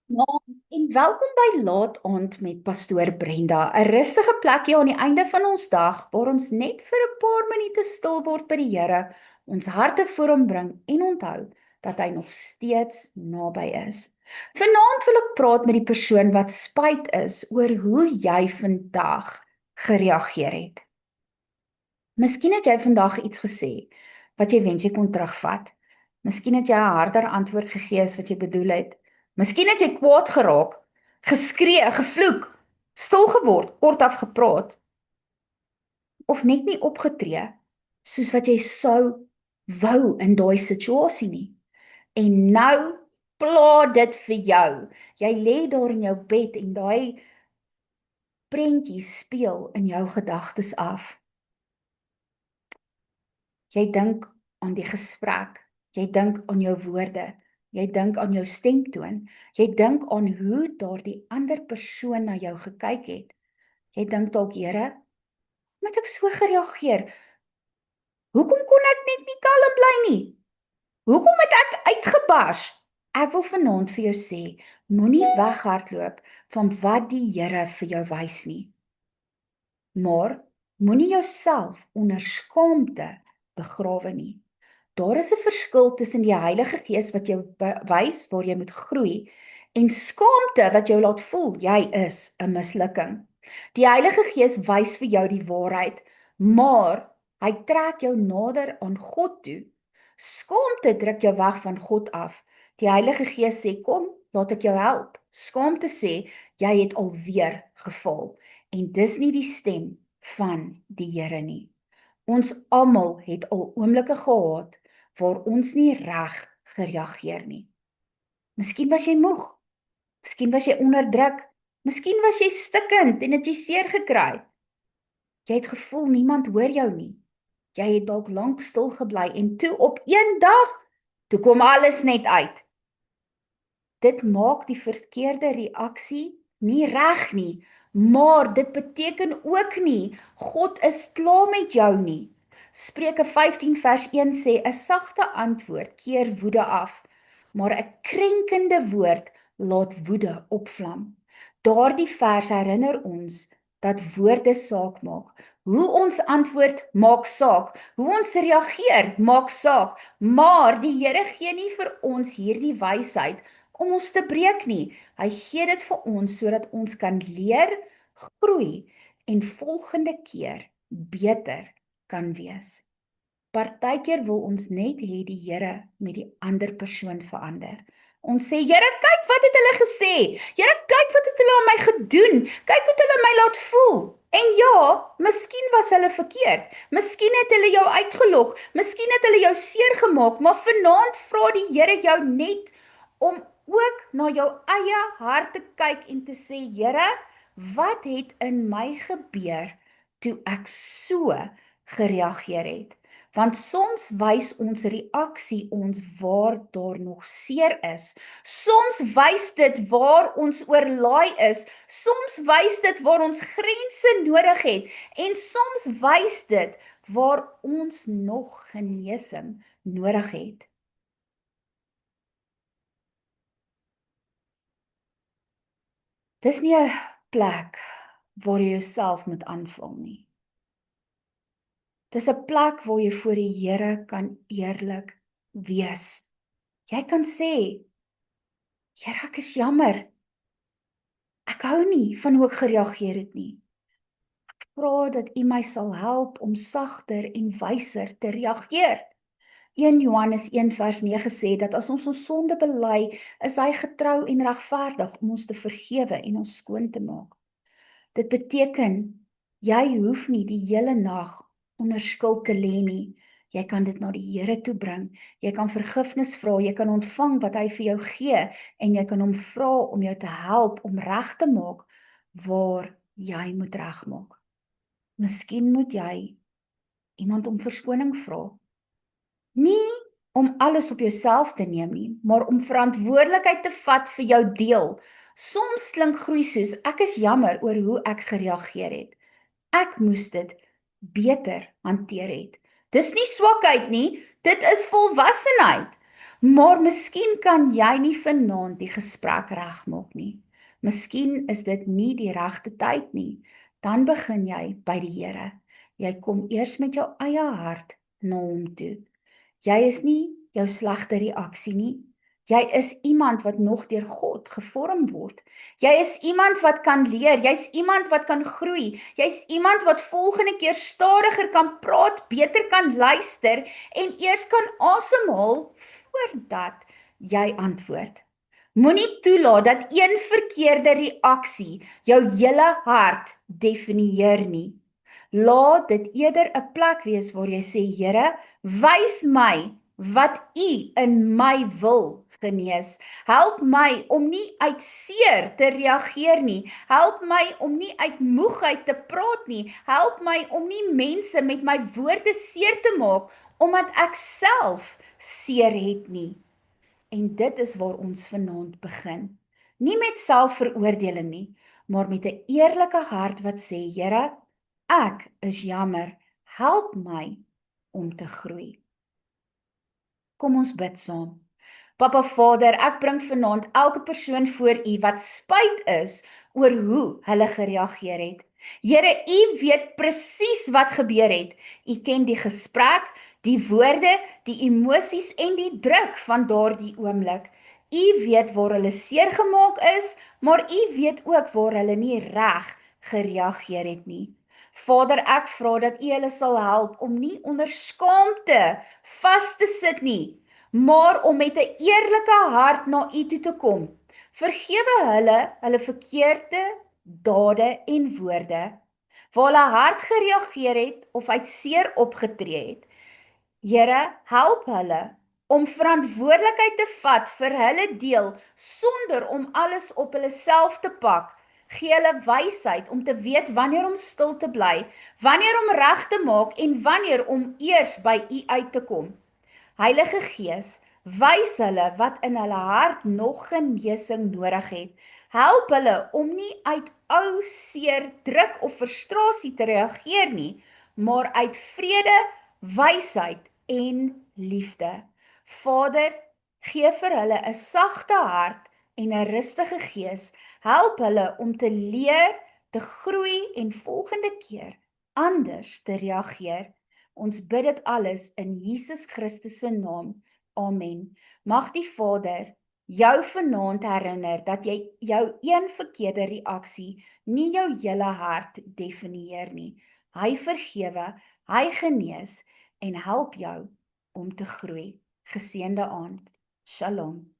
Nou, en welkom by Laat Aand met Pastoor Brenda, 'n rustige plekjie aan die einde van ons dag waar ons net vir 'n paar minute stil word by die Here, ons harte voor hom bring en onthou dat hy nog steeds naby is. Vanaand wil ek praat met die persoon wat spyt is oor hoe jy vandag gereageer het. Miskien het jy vandag iets gesê wat jy wens jy kon terugvat. Miskien het jy 'n harder antwoord gegee as wat jy bedoel het. Miskien het jy kwaad geraak, geskree, gevloek, stil geword, kortaf gepraat of net nie opgetree soos wat jy sou wou in daai situasie nie. En nou pla dit vir jou. Jy lê daar in jou bed en daai prentjies speel in jou gedagtes af. Jy dink aan die gesprek, jy dink aan jou woorde, jy dink aan jou stemtoon, jy dink aan hoe daardie ander persoon na jou gekyk het. Jy dink dalk, Here, hoe het ek so gereageer? Hoekom kon ek net nie kalm bly nie? Hoekom het ek uitgebars? Ek wil vanaand vir jou sê, moenie weghardloop van wat die Here vir jou wys nie. Maar moenie jouself onder skaamte begrawe nie. Daar is 'n verskil tussen die Heilige Gees wat jou wys waar jy moet groei en skaamte wat jou laat voel jy is 'n mislukking. Die Heilige Gees wys vir jou die waarheid, maar hy trek jou nader aan God toe. Skaamte druk jou weg van God af. Die Heilige Gees sê, kom, laat ek jou help. Skaamte sê, jy het alweer geval. En dis nie die stem van die Here nie. Ons almal het al oomblikke gehad waar ons nie reg gereageer nie. Miskien was jy moeg, miskien was jy onderdruk, miskien was jy stikkend en het jy seer gekry. Jy het gevoel niemand hoor jou nie. Jy het dalk lank stil gebly en toe op een dag, toe kom alles net uit. Dit maak die verkeerde reaksie nie reg nie, maar dit beteken ook nie God is klaar met jou nie. Spreuke 15 vers 1 sê, 'n sagte antwoord keer woede af, maar 'n krenkende woord laat woede opvlam. Daardie vers herinner ons dat woorde saak maak. Hoe ons antwoord maak saak, hoe ons reageer maak saak, maar die Here gee nie vir ons hierdie wysheid om ons te breek nie. Hy gee dit vir ons sodat ons kan leer, groei en volgende keer beter kan wees. Partykeer wil ons net hê die Here met die ander persoon verander. Ons sê, Here, kyk wat het hulle gesê. Here, kyk wat het hulle aan my gedoen. Kyk hoe het hulle my laat voel. En ja, miskien was hulle verkeerd. Miskien het hulle jou uitgelok. Miskien het hulle jou seer gemaak, maar vanaand vra die Here jou net om ook na jou eie hart te kyk en te sê, Here, wat het in my gebeur toe ek so gereageer het? Want soms wys ons reaksie ons waar daar nog seer is. Soms wys dit waar ons oorlaai is. Soms wys dit waar ons grense nodig het. En soms wys dit waar ons nog genesing nodig het. Dis nie 'n plek waar jy jouself moet aanval nie. Dis 'n plek waar jy voor die Here kan eerlik wees. Jy kan sê, Here, ek is jammer. Ek hou nie van hoe ek gereageer het nie. Ek vra dat U my sal help om sagter en wyser te reageer. 1 Johannes 1 vers 9 sê dat as ons ons sonde bely, is hy getrou en regverdig om ons te vergewe en ons skoon te maak. Dit beteken, jy hoef nie die hele nag onder skuld te lê nie. Jy kan dit na die Here toe bring. Jy kan vergifnis vra, jy kan ontvang wat hy vir jou gee en jy kan hom vra om jou te help om reg te maak waar jy moet regmaak. Miskien moet jy iemand om verskoning vra. Nie om alles op jouself te neem nie, maar om verantwoordelikheid te vat vir jou deel. Soms klink groei soos, ek is jammer oor hoe ek gereageer het. Ek moes dit beter hanteer het. Dis nie swakheid nie, dit is volwassenheid. Maar miskien kan jy nie vanaand die gesprek regmaak nie. Miskien is dit nie die regte tyd nie. Dan begin jy by die Here. Jy kom eers met jou eie hart na hom toe. Jy is nie jou slegte reaksie nie. Jy is iemand wat nog deur God gevorm word. Jy is iemand wat kan leer, jy's iemand wat kan groei. Jy's iemand wat volgende keer stadiger kan praat, beter kan luister en eers kan asemhaal voordat jy antwoord. Moenie toelaat dat een verkeerde reaksie jou hele hart definieer nie. Laat dit eerder 'n plek wees waar jy sê, Here, wys my wat U in my wil genees. Help my om nie uit seer te reageer nie. Help my om nie uit moegheid te praat nie. Help my om nie mense met my woorde seer te maak, omdat ek self seer het nie. En dit is waar ons vanaand begin. Nie met selfveroordeling nie, maar met 'n eerlike hart wat sê, Here, ek is jammer, help my om te groei. Kom ons bid saam. Papa Vader, ek bring vanaand elke persoon voor U wat spyt is oor hoe hulle gereageer het. Here, U weet presies wat gebeur het. U ken die gesprek, die woorde, die emosies en die druk van daardie oomblik. U weet waar hulle seer gemaak is, maar U weet ook waar hulle nie reg gereageer het nie. Vader, ek vra dat U hulle sal help om nie onder skaamte vas te sit nie, maar om met 'n eerlike hart na U toe te kom. Vergewe hulle verkeerde dade en woorde, waar hulle hard gereageer het of uit seer opgetree het. Here, help hulle om verantwoordelikheid te vat vir hulle deel, sonder om alles op hulle self te pak. Gee hulle wysheid om te weet wanneer om stil te bly, wanneer om reg te maak en wanneer om eers by U uit te kom. Heilige Gees, wys hulle wat in hulle hart nog genesing nodig het. Help hulle om nie uit ou seer, druk of frustrasie te reageer nie, maar uit vrede, wysheid en liefde. Vader, gee vir hulle 'n sagte hart en 'n rustige gees. Help hulle om te leer, te groei en volgende keer anders te reageer. Ons bid dit alles in Jesus Christus se naam. Amen. Mag die Vader jou vanaand herinner dat jy jou een verkeerde reaksie nie jou hele hart definieer nie. Hy vergewe, hy genees en help jou om te groei. Geseënde aand. Shalom.